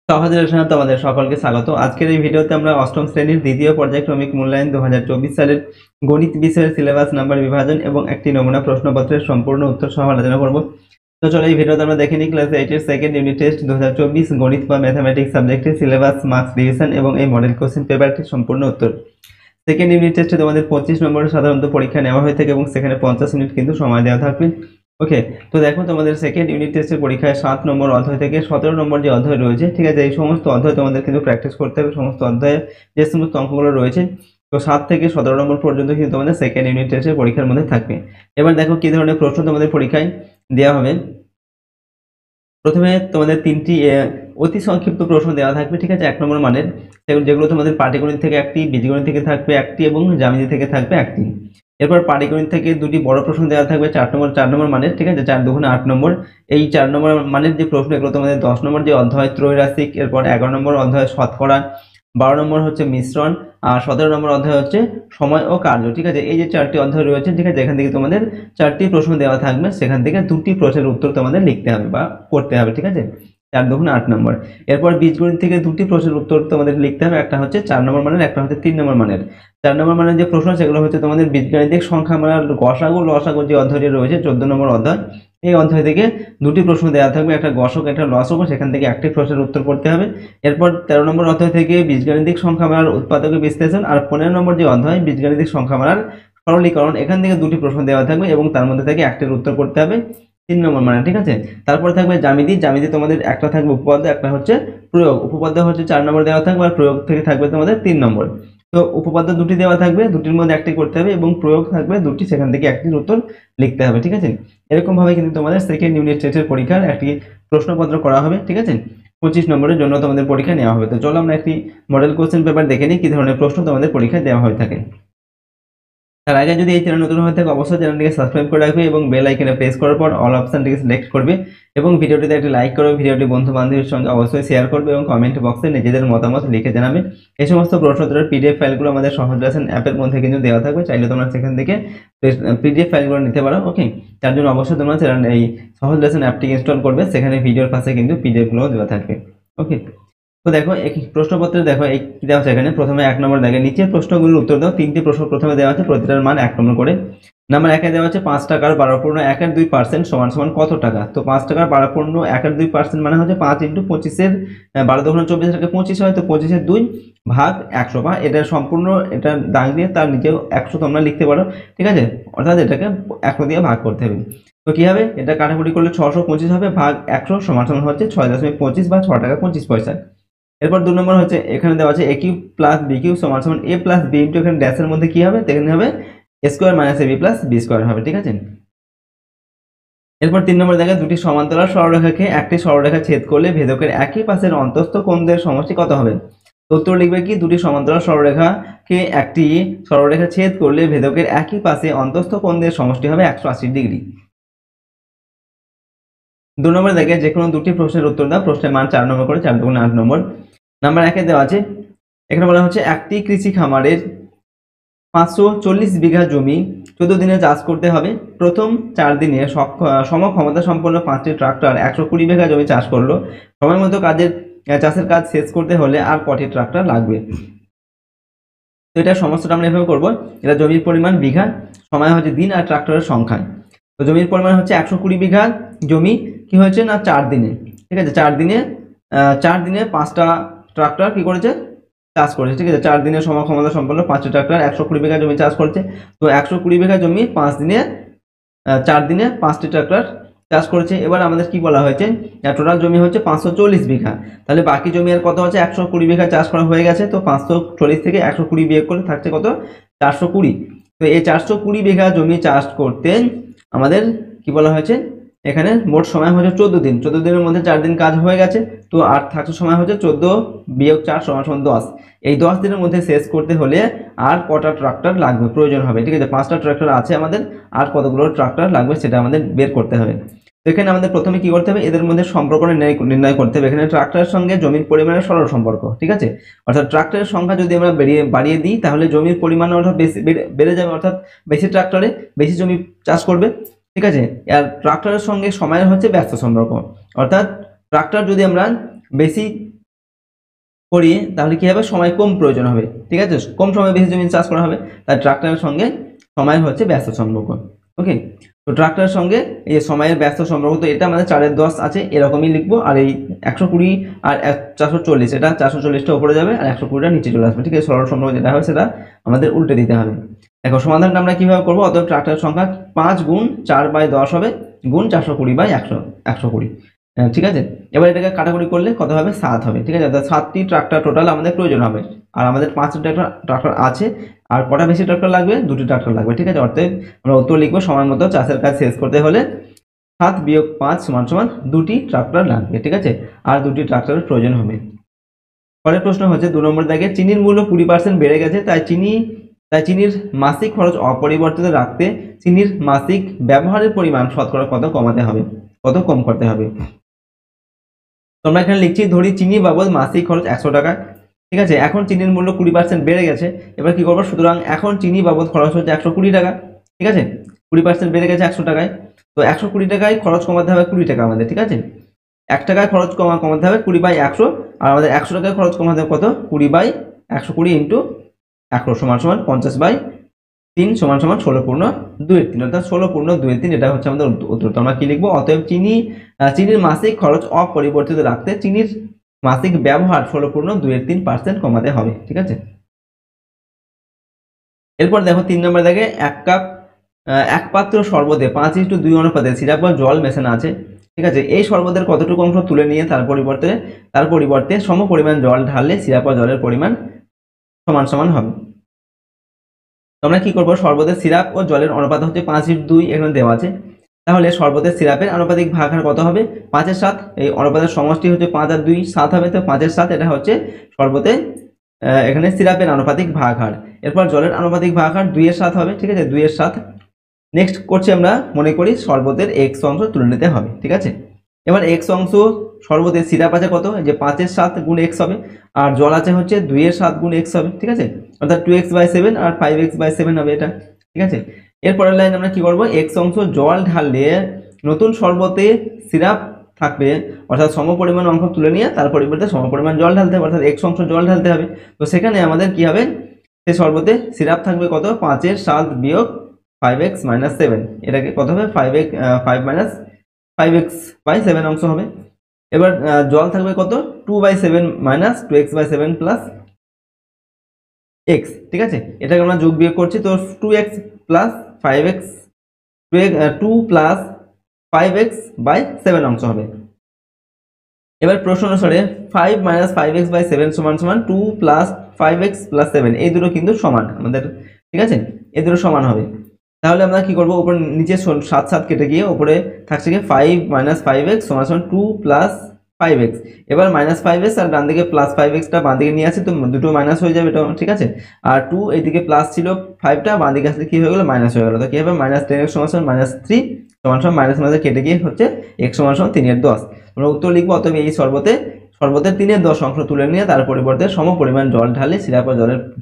সহজ রচনা তোমাদের সকলকে স্বাগত। আজকের এই ভিডিওতে আমরা অষ্টম শ্রেণীর দ্বিতীয় পর্যায়ক্রমিক মূল্যায়ন 2024 সালের গণিত বিষয়ের সিলেবাস নাম্বার বিভাজন এবং একটি নমুনা প্রশ্নপত্রের সম্পূর্ণ উত্তর সহ আলোচনা করব। তো চলো এই ভিডিওতে আমরা দেখে নিই ক্লাস 8 এর সেকেন্ড ইউনিট টেস্ট 2024 গণিত বা ম্যাথমেটিক্স সাবজেক্টের সিলেবাস, মার্কস, ডিভিশন এবং এই মডেল কোশ্চেন পেপারটির সম্পূর্ণ উত্তর। সেকেন্ড ইউনিট টেস্টে তোমাদের 25 নম্বরের সাধারণত পরীক্ষা নেওয়া হয়ে থাকে এবং সেখানে 50 মিনিট কিন্তু সময় দেওয়া থাকবে। ওকে, তো দেখো তোমাদের সেকেন্ড ইউনিট টেস্টের পরীক্ষায় 7 নম্বর অধ্যায় থেকে 17 নম্বর যে অধ্যায় রয়েছে, ঠিক আছে, এই সমস্ত অধ্যায় তোমাদের কিন্তু প্র্যাকটিস করতে হবে। সমস্ত অধ্যায়ে যে সমস্ত অঙ্কগুলো রয়েছে, তো 7 থেকে 17 নম্বর পর্যন্ত কিন্তু তোমাদের সেকেন্ড ইউনিট টেস্টের পরীক্ষার মধ্যে থাকবে। এবার দেখো কি ধরনের প্রশ্ন তোমাদের পরীক্ষায় দেওয়া হবে। প্রথমে তোমাদের তিনটি অতি সংক্ষিপ্ত প্রশ্ন দেওয়া থাকবে, ঠিক আছে, 1 নম্বর মানের, যেগুলো তোমাদের পাটিগণিত থেকে একটি, বীজগণিত থেকে থাকবে একটি এবং জ্যামিতি থেকে থাকবে একটি। এরপর পাটিগণিত থেকে দুটি বড় প্রশ্ন দেওয়া থাকবে 4 নম্বর মানের, ঠিক আছে, 4 দুগুণে 8 নম্বর। এই 4 নম্বর মানের যে প্রশ্ন, এগুলো তোমাদের 10 নম্বর যে অধ্যায় ত্রৈরাশিক, এরপর 11 নম্বর অধ্যায় শতকরা, 12 নম্বর হচ্ছে মিশ্রণ, আর 17 নম্বর অধ্যায় হচ্ছে সময় ও কার্য। ঠিক আছে, এই যে 4টি অধ্যায় রয়েছে, ঠিক আছে, এখান থেকে তোমাদের 4টি প্রশ্ন দেওয়া থাকবে, সেখান থেকে 2টি প্রশ্নের উত্তর তোমাদের লিখতে হবে বা করতে হবে, ঠিক আছে, 4 দুগুণে 8 নম্বর। এরপর বীজগণিত থেকে 2টি প্রশ্নের উত্তর তোমাদের লিখতে হবে, একটা হচ্ছে 4 নম্বর মানের, একটা হচ্ছে 3 নম্বর মানের। 4 নম্বর মানের যে প্রশ্ন, সেগুলো হচ্ছে তোমাদের বীজগাণিতিক সংখ্যা মানে গসাগু লসাগু যে অধ্যায়টি রয়েছে 14 নম্বর অধ্যায়, এই অধ্যায় থেকে 2টি প্রশ্ন দেওয়া থাকবে, একটা গসক একটা লসক, সেখান থেকে একটি প্রশ্নের উত্তর করতে হবে। এরপর 13 নম্বর অধ্যায় থেকে বীজগাণিতিক সংখ্যা মানার উৎপাদক বিশ্লেষণ, আর 15 নম্বর যে অধ্যায় বীজগাণিতিক সংখ্যা মানার সরলীকরণ, এখান থেকে 2টি প্রশ্ন দেওয়া থাকবে এবং তার মধ্যে থেকে একটির উত্তর করতে হবে 3 নম্বর মানে, ঠিক আছে। তারপরে থাকবে জ্যামিতি তোমাদের একটা থাকবে উপপাদ্য, একটা হচ্ছে প্রয়োগ। উপপাদ্য হচ্ছে 4 নম্বর দেওয়া থাকবে আর প্রয়োগ থেকে থাকবে তোমাদের 3 নম্বর। তো উপপাদ্য 2টি দেওয়া থাকবে, 2টির মধ্যে একটি করতে হবে এবং প্রয়োগ থাকবে 2টি, সেখান থেকে একটির উত্তর লিখতে হবে, ঠিক আছে। এরকম ভাবে কিন্তু তোমাদের সেকেন্ড ইউনিট টেস্টের পরীক্ষার একটি প্রশ্নপত্র করা হবে, ঠিক আছে, 25 নম্বরের জন্য তোমাদের পরীক্ষা নেওয়া হবে। তো চলো আমরা একটি মডেল কোশ্চেন পেপার দেখে নিই কি ধরনের প্রশ্ন তোমাদের পরীক্ষায় দেওয়া হয়ে থাকে। তার আগে যদি এই চ্যানেল নতুন হয়ে থাকে অবশ্যই চ্যানেলটিকে সাবস্ক্রাইব করে রাখবে এবং বেল আইকনে প্রেস করার পর অল অপশনটিকে সিলেক্ট করবে এবং ভিডিওটিতে একটি লাইক করবে, ভিডিওটি বন্ধু বান্ধবের সঙ্গে অবশ্যই শেয়ার করবে এবং কমেন্ট বক্সে নিজেদের মতামত লিখে জানাবে। এই সমস্ত প্রশ্নোত্তরের পিডিএফ ফাইলগুলো আমাদের সহজ লেসন অ্যাপের মধ্যে কিন্তু দেওয়া থাকবে, চাইলে তোমরা সেখান থেকে পিডিএফ ফাইলগুলো নিতে পারো। ওকে, তার জন্য অবশ্যই তোমরা এই সহজ লেসন অ্যাপটি ইনস্টল করবে, সেখানে ভিডিওর পাশে কিন্তু পিডিএফগুলো দেওয়া থাকবে। ওকে, তো দেখো এই প্রশ্নপত্রে দেখো এই কি দেওয়া আছে এখানে। প্রথমে 1 নম্বর দেখে নিচের প্রশ্নগুলোর উত্তর দাও। 3টি প্রশ্ন প্রথমে দেওয়া আছে, প্রতিটার মান 1 নম্বর করে। নাম্বার 1 এ দেওয়া আছে 5 টাকার 12.1/2% সমান সমান কত টাকা। তো 5 টাকার 12.1/2% মানে হচ্ছে 5 × 25 এর 12 দুগুণে 24 থেকে 25 হয়, তো 25 এর 2 ভাগ 100, বা এটা সম্পূর্ণ এটা দাগ দিয়ে তার নিচেও 100 তোমরা লিখতে পারো, ঠিক আছে, অর্থাৎ এটাকে 100 দিয়ে ভাগ করতে হবে। তো কি হবে, এটা কাটাকুটি করলে 625 হবে, ভাগ 100 সমান সমান হচ্ছে 6.25 বা 6 টাকা 25 পয়সা। এরপর 2 নম্বর হচ্ছে এখানে দেওয়া আছে a cube plus b cube সমান সমান a প্লাস b ইনটু এখানে ড্যাশের মধ্যে কি হবে, এখানে হবে a square minus ab plus b square হবে, ঠিক আছে। এরপর 3 নম্বর দেখে দুটি সমান্তরাল সরলরেখাকে একটি সরলরেখা ছেদ করলে ভেদকের একই পাশের অন্তস্থ কোণদের সমষ্টি কত হবে। তো উত্তর লিখবে কি, দুটি সমান্তরাল সরলরেখাকে একটি সরলরেখা ছেদ করলে ভেদকের একই পাশে অন্তস্থ কোণদের সমষ্টি হবে 180 ডিগ্রি। 2 নম্বর দেখে যে কোনো দুটি প্রশ্নের উত্তর দাও। প্রশ্নের মান 4 নম্বর করে, 4 দুগুণে 8 নম্বর। নাম্বার 1 এ দেওয়া আছে, এখানে বলা হচ্ছে একটি কৃষি খামারের 540 বিঘা জমি 14 দিনে চাষ করতে হবে। প্রথম 4 দিনে সমক্ষমতা সম্পন্ন 5টি ট্রাক্টর 120 বিঘা জমি চাষ করলো। সময় মতো চাষের কাজ শেষ করতে হলে আর কটি ট্রাক্টর লাগবে। তো এটা সমস্যাটা আমরা এভাবে করবো, এটা জমির পরিমাণ বিঘা, সময় হচ্ছে দিন, আর ট্রাক্টরের সংখ্যা। তো জমির পরিমাণ হচ্ছে 120 বিঘা জমি, কি হয়েছে না 4 দিনে, ঠিক আছে, 4 দিনে 5টা ট্রাক্টর কি করেছে, চাষ করেছে, ঠিক আছে। 4 দিনে সমক্ষমতা সম্পন্ন 5টি ট্রাক্টর 120 বিঘা জমি চাষ করছে। তো 120 বিঘা জমি 4 দিনে 5টি ট্রাক্টর চাষ করেছে। এবার আমাদের কি বলা হয়েছে, টোটাল জমি হচ্ছে 540 বিঘা, তাহলে বাকি জমি আর কত আছে, 120 বিঘা চাষ করা হয়ে গেছে। তো 540 থেকে 120 বিয়োগ করে থাকছে কত, 420। তো এই 420 বিঘা জমি চাষ করতে আমাদের কি বলা হয়েছে, এখানে মোট সময় হচ্ছে 14 দিন। 14 দিনের মধ্যে 4 দিন কাজ হয়ে গেছে, তো আর থাকছে সময় হচ্ছে 14 বিয়োগ 4 সমান সমান 10। এই 10 দিনের মধ্যে শেষ করতে হলে আর কটা ট্রাক্টর লাগবে প্রয়োজন হবে, ঠিক আছে, 5টা ট্রাক্টর আছে আমাদের, আর কতগুলো ট্রাক্টর লাগবে সেটা আমাদের বের করতে হবে। তো এখানে আমাদের প্রথমে কি করতে হবে, এদের মধ্যে সম্পর্ক নির্ণয় করতে হবে। এখানে ট্রাক্টরের সঙ্গে জমির পরিমাণের সরল সম্পর্ক, ঠিক আছে, অর্থাৎ ট্রাক্টরের সংখ্যা যদি আমরা বাড়িয়ে দিই তাহলে জমির পরিমাণ অর্থাৎ বেশি বেড়ে যাবে, অর্থাৎ বেশি ট্রাক্টরে বেশি জমি চাষ করবে, ঠিক আছে। আর ট্রাক্টরের সঙ্গে সময়ের হচ্ছে ব্যস্ত সম্পর্ক, অর্থাৎ ট্রাক্টর যদি আমরা বেশি করি তাহলে কি হবে, সময় কম প্রয়োজন হবে, ঠিক আছে, কম সময়ে বেশি জমি চাষ করা হবে, তাই ট্রাক্টরের সঙ্গে সময়ের হচ্ছে ব্যস্ত সম্পর্ক। ওকে, তো ট্রাক্টরের সঙ্গে এই সময়ের ব্যস্ত সম্পর্ক, তো এটা আমাদের 4-10 আছে, এরকমই লিখবো। আর এই 120 আর 440, এটা 440টা উপরে যাবে আর 120টা নিচে চলে আসবে, ঠিক আছে। সরল সম্পর্ক যেটা হবে সেটা আমাদের উল্টে দিতে হবে। দেখো সমাধানটা আমরা কিভাবে করবো, অতএব ট্রাক্টরের সংখ্যা 5 গুণ 4/10 হবে গুণ 420/120, ঠিক আছে। এবার এটাকে কাটাকুটি করলে কত হবে, 7 হবে, ঠিক আছে। অর্থাৎ 7টি ট্রাক্টর টোটাল আমাদের প্রয়োজন হবে, আর আমাদের 5টি ট্রাক্টর আছে, আর কটা বেশি ট্রাক্টর লাগবে, 2টি ট্রাক্টর লাগবে, ঠিক আছে। অর্থাৎ আমরা উত্তর লিখবো, সময় মতো চাষের কাজ শেষ করতে হলে 7 বিয়োগ 5 সমান 2টি ট্রাক্টর লাগবে, ঠিক আছে, আর 2টি ট্রাক্টরের প্রয়োজন হবে। পরের প্রশ্ন হচ্ছে 2 নম্বর দাগে, চিনির মূল্য 20% বেড়ে গেছে, তাই চিনির মাসিক খরচ অপরিবর্তিত রাখতে চিনির মাসিক ব্যবহারের পরিমাণ শতকরা কত কমাতে হবে, কত কম করতে হবে। তোমরা এখানে লিখছি, ধরি চিনি বাবদ মাসিক খরচ 100 টাকা, ঠিক আছে। এখন চিনির মূল্য 20% বেড়ে গেছে, এবার কি করবো, সুতরাং এখন চিনি বাবদ খরচ হচ্ছে 120 টাকা, ঠিক আছে। 20% বেড়ে গেছে 100 টাকায়, তো 120 টাকায় খরচ কমাতে হবে 20 টাকা আমাদের, ঠিক আছে। 1 টাকায় খরচ কমাতে হবে 20/100, আর আমাদের 100 টাকায় খরচ কমাতে হবে কত, 20/120 ইন্টু 100 সমান 50/3 সমান 16/2/3, অর্থাৎ 16/2/3, এটা হচ্ছে আমাদের উত্তর। তো আমরা কি লিখবো, অতএব চিনির মাসিক খরচ অপরিবর্তিত রাখতে চিনির মাসিক ব্যবহার 16/2/3% কমাতে হবে, ঠিক আছে। এরপর দেখো 3 নম্বর দেখে, এক পাত্র শরবতে 5:2 অনুপাতে সিরাপ বা জল মেশানো আছে, ঠিক আছে। এই শরবতের কতটুকু অংশ তুলে নিয়ে তার পরিবর্তে সম পরিমাণ জল ঢাললে সিরাপ বা জলের পরিমাণ সমান হবে। আমরা কি করবো, শরবতের সিরাপ ও জলের অনুপাত হচ্ছে 5:2, এখানে দেওয়া আছে। তাহলে শরবতের সিরাপের আনুপাতিক ভাগহার কত হবে, 5/7, এই অনুপাতের সমষ্টি হচ্ছে 5 আর 2 7 হবে, তো 5/7 এটা হচ্ছে শরবতে এখানে সিরাপের আনুপাতিক ভাগহার। এরপর জলের আনুপাতিক ভাগহার 2/7 হবে, ঠিক আছে, 2/7। নেক্সট করছি আমরা, মনে করি শরবতের এক্স অংশ তুলে নিতে হবে, ঠিক আছে। এবার এক্স অংশ, শরবতের সিরাপ আছে কত, যে 5/7 গুণ এক্স হবে, আর জল আছে হচ্ছে 2/7 গুণ এক্স হবে, ঠিক আছে, অর্থাৎ 2x/7 আর 5x/7 হবে এটা, ঠিক আছে। এরপরের লাইন আমরা কি করব, এক্স অংশ জল ঢাললে নতুন শরবতে সিরাপ থাকবে, অর্থাৎ সমপরিমাণ অংশ তুলে নিয়ে তার পরিবর্তে সমপরিমাণ জল ঢালতে হবে, অর্থাৎ এক্স অংশ জল ঢালতে হবে। তো সেখানে আমাদের কি হবে, সেই শরবতে সিরাপ থাকবে কত, 5/7 বিয়োগ 5x-7, এটাকে কত হবে, 5x/7 অংশ হবে। এবার জল থাকবে কত, 2/7 মাইনাস 2x/7 প্লাস এক্স, ঠিক আছে। এটাকে আমরা যোগ বিয়োগ করছি, তো 2x plus 5x, 2 plus 5x/7 অংশ হবে। এবার প্রশ্ন অনুসারে 5 মাইনাস 5x/7 সমান 2 প্লাস 5x প্লাস 7, এই দুটো কিন্তু সমান আমাদের, ঠিক আছে, এই দুটো সমান হবে। তাহলে আমরা কি করবো, উপরে নিচে 7 কেটে গিয়ে উপরে থাকছে কি 5 মাইনাস 5x সমান 2 প্লাস 5x। এবার মাইনাস 5x আর ডান দিকে প্লাস 5xটা বাঁ দিকে নিয়ে আসি, তো দুটো মাইনাস হয়ে যাবে, এটা ঠিক আছে। আর 2 এইদিকে প্লাস ছিল, 5টা বাঁ দিকে আসলে কি হয়ে গেলো, মাইনাস হয়ে গেলো। তো কি হবে, -10x সমান -3 সমান মাইনাস মাইনাস কেটে গিয়ে হচ্ছে x সমান 3/10। আমরা উত্তর লিখবো, অতএব এই শরবতের 3/10 অংশ তুলে নিয়ে তার পরিবর্তে সম পরিমাণ জল ঢালে সিরাপ ও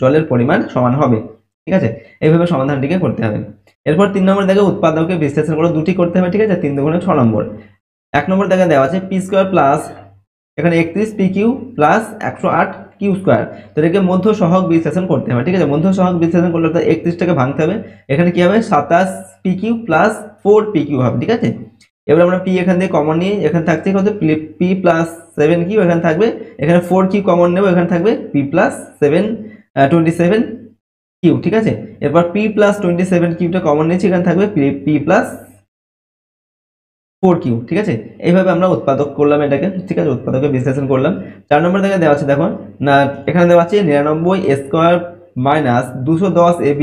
জলের পরিমাণ সমান হবে, ঠিক আছে। এইভাবে সমাধানটিকে করতে হবে। এরপর 3 নম্বর দেখে, উৎপাদকে বিশ্লেষণ করে দুটি করতে হবে, ঠিক আছে, 3 দুগুণে 6 নম্বর। 1 নম্বর দেখে দেওয়া আছে পি স্কোয়ার প্লাস এখানে 31 P Q plus 108 Q square, তো এটাকে মধ্য সহগ বিশ্লেষণ করতে হবে, ঠিক আছে। মধ্য সহগ বিশ্লেষণ করলে 31টাকে ভাঙতে হবে, এখানে কি হবে 27 P Q plus 4 P Q হবে, ঠিক আছে। এবার আমরা পি এখান থেকে কমন নিয়ে, এখানে থাকছে কত, পি প্লাস 7 কিউ, এখানে থাকবে, এখানে 4 কিউ কমন নেব, এখানে থাকবে পি প্লাস 27 কিউ, ঠিক আছে। এরপর পি প্লাস 27 কিউটা কমন নিয়েছি, এখানে থাকবে পি প্লাস 4 কিউ, ঠিক আছে। এইভাবে আমরা উৎপাদক করলাম এটাকে, ঠিক আছে, উৎপাদকে বিশ্লেষণ করলাম। 4 নম্বর থেকে দেওয়া আছে, দেখো না, এখানে দেওয়া আছে 99 a square minus 210 ab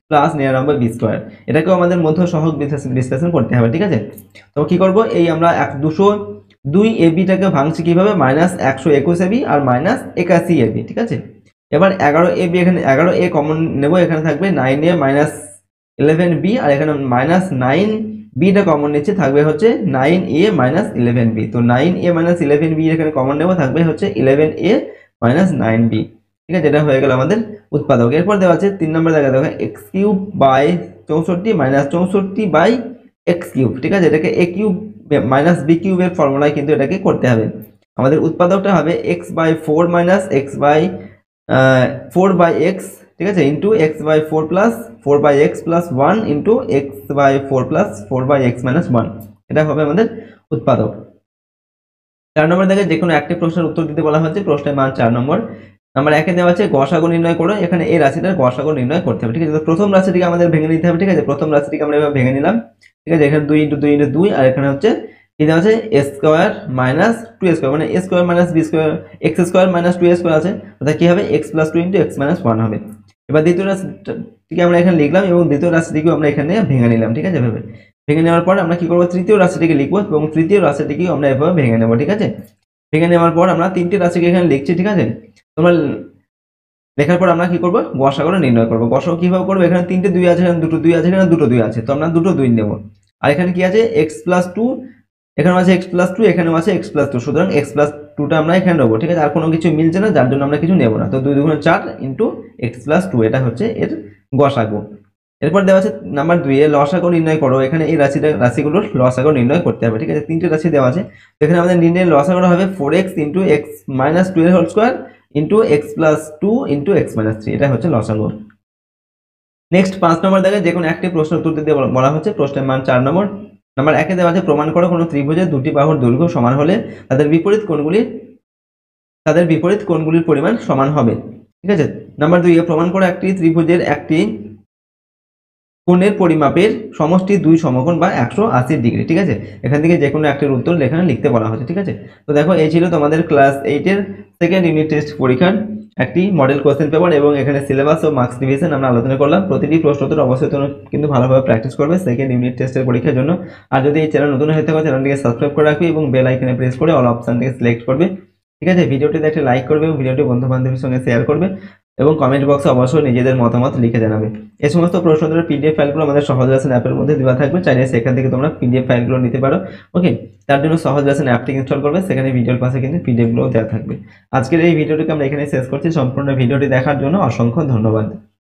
plus 99 b square, এটাকেও আমাদের মধ্য সহগ বিশ্লেষণ করতে হবে, ঠিক আছে। তো কি করব, এই আমরা 202 ab-টাকে ভাঙছি কিভাবে, -121 ab আর -81 ab, ঠিক আছে। এবার 11 ab, এখানে 11a কমন নেব, এখানে থাকবে 9a মাইনাস 11b, আর এখানে -9 b-টা কমন নিচ্ছে, থাকবে হচ্ছে 9a মাইনাস 11b, তো 9a মাইনাস 11b এখানে কমন নেব, থাকবে হচ্ছে 11a মাইনাস 9b, ঠিক আছে। এটা হয়ে গেল আমাদের উৎপাদক। এরপর দেওয়া আছে 3 নম্বর দেখা দেখো x cube by 64 minus 64 by x cube, ঠিক আছে। এটাকে a কিউব মাইনাস b কিউবের ফর্মুলায় কিন্তু এটাকে করতে হবে। আমাদের উৎপাদকটা হবে x/4 - x/4/x, ঠিক আছে, into x/4 plus 4/x plus 1 into x/4 plus 4/x minus 1, এটা হবে আমাদের উৎপাদক। 4 নম্বর দেখে যে কোনো একটি প্রশ্নের উত্তর দিতে বলা হচ্ছে। প্রশ্নের মান 4 নম্বর। নাম্বার 1 দেওয়া আছে গসাগু নির্ণয় করো। এখানে এই রাশিটার গসাগু নির্ণয় করতে হবে, ঠিক আছে। তো প্রথম রাশিটিকে আমাদের ভেঙে নিতে হবে, ঠিক আছে। প্রথম রাশিটিকে আমরা এভাবে ভেঙে নিলাম, ঠিক আছে। এখানে 2 × 2 × 2, আর এখানে হচ্ছে কি দেওয়া আছে a² - 2a², মানে a² - b² x² - 2a² আছে, অর্থাৎ কি হবে x + 2 × x - 1 হবে। এবার দ্বিতীয় রাশিটিকে আমরা এখানে লিখলাম এবং দ্বিতীয় রাশিটিকেও আমরা এখানে ভেঙে নিলাম, ঠিক আছে। এভাবে ভেঙে নেওয়ার পর আমরা কি করব, তৃতীয় রাশিটিকে লিখব এবং তৃতীয় রাশিটিকেও আমরা এভাবে ভেঙে নেব, ঠিক আছে। ভেঙে নেওয়ার পর আমরা তিনটি রাশিকে এখানে লিখছি, ঠিক আছে। তোমরা লেখার পর আমরা কি করব, গসাগু নির্ণয় করব। গসাগু কিভাবে করব, এখানে 3টে 2 আছে, এখানে 2টো 2 আছে, এখানে 2টো 2 আছে, তো আমরা 2টো 2 নেব। আর এখানে কি আছে x + 2, এখানেও আছে x + 2, এখানেও আছে x + 2, সুতরাং x + 2টা আমরা এখানে নেব, ঠিক আছে। আর কোনো কিছু মিলছে না, যার জন্য আমরা কিছু নেব না। তো 2 × 2 = 4 ইন্টু x + 2, এটা হচ্ছে এর গসাগু। এরপর দেওয়া আছে নাম্বার 2 এ লসাগু নির্ণয় করো। এখানে এই রাশিগুলোর লসাগু নির্ণয় করতে হবে, ঠিক আছে। 3টে রাশি দেওয়া আছে, তো এখানে আমাদের নির্ণয়ের লসাগুটা হবে 4x × x - 2 এর whole square into x + 2 into x - 3, এটা হচ্ছে লসাগু। নেক্সট 5 নম্বর দেখে যে কোনো একটি প্রশ্নের উত্তর দিতে বলা হচ্ছে। প্রশ্নের মান 4 নম্বর। নাম্বার 1 এ দেওয়া আছে প্রমাণ করো কোনো ত্রিভুজের দুটি বাহুর দৈর্ঘ্য সমান হলে তাদের বিপরীত কোণগুলির পরিমাণ সমান হবে, ঠিক আছে। নাম্বার 2 এ প্রমাণ করো একটি ত্রিভুজের একটি কোণের পরিমাপের সমষ্টি 2 সমকোণ বা 180 ডিগ্রি, ঠিক আছে। এখান থেকে যে কোনো একটির উত্তর এখানে লিখতে বলা হচ্ছে, ঠিক আছে। তো দেখো এই ছিল তোমাদের ক্লাস 8 এর সেকেন্ড ইউনিট টেস্ট পরীক্ষার একটি মডেল কোশ্চেন পেপার এবং এখানে সিলেবাস ও মার্কস ডিভিশন আমরা আলোচনা করলাম। প্রতিটি প্রশ্ন উত্তর অবশ্যই তোমরা কিন্তু ভালোভাবে প্র্যাকটিস করবে সেকেন্ড ইউনিট টেস্টের পরীক্ষার জন্য। আর যদি এই চ্যানেল নতুন হয়ে থাকে চ্যানেলটিকে সাবস্ক্রাইব করে রাখবে এবং বেল আইকনে প্রেস করে অল অপশনটিকে সিলেক্ট করবে, ঠিক আছে। ভিডিওটিতে একটা লাইক করবে এবং ভিডিওটি বন্ধু-বান্ধবের সঙ্গে শেয়ার করবে এবং কমেন্ট বক্সে অবশ্যই নিজেদের মতামত লিখে জানাবে। এই সমস্ত প্রশ্ন উত্তরের পিডিএফ ফাইলগুলো আমাদের সহজ লেসন অ্যাপের মধ্যে দেওয়া থাকবে, চাইলে সেখান থেকে তোমরা পিডিএফ ফাইলগুলো নিতে পারো। ওকে, তার জন্য সহজ লেসন অ্যাপটি ইনস্টল করবে, সেখানে ভিডিওর পাশে কিন্তু পিডিএফগুলো দেওয়া থাকবে। আজকের এই ভিডিওটিকে আমরা এখানে শেষ করছি। সম্পূর্ণ ভিডিওটি দেখার জন্য অসংখ্য ধন্যবাদ।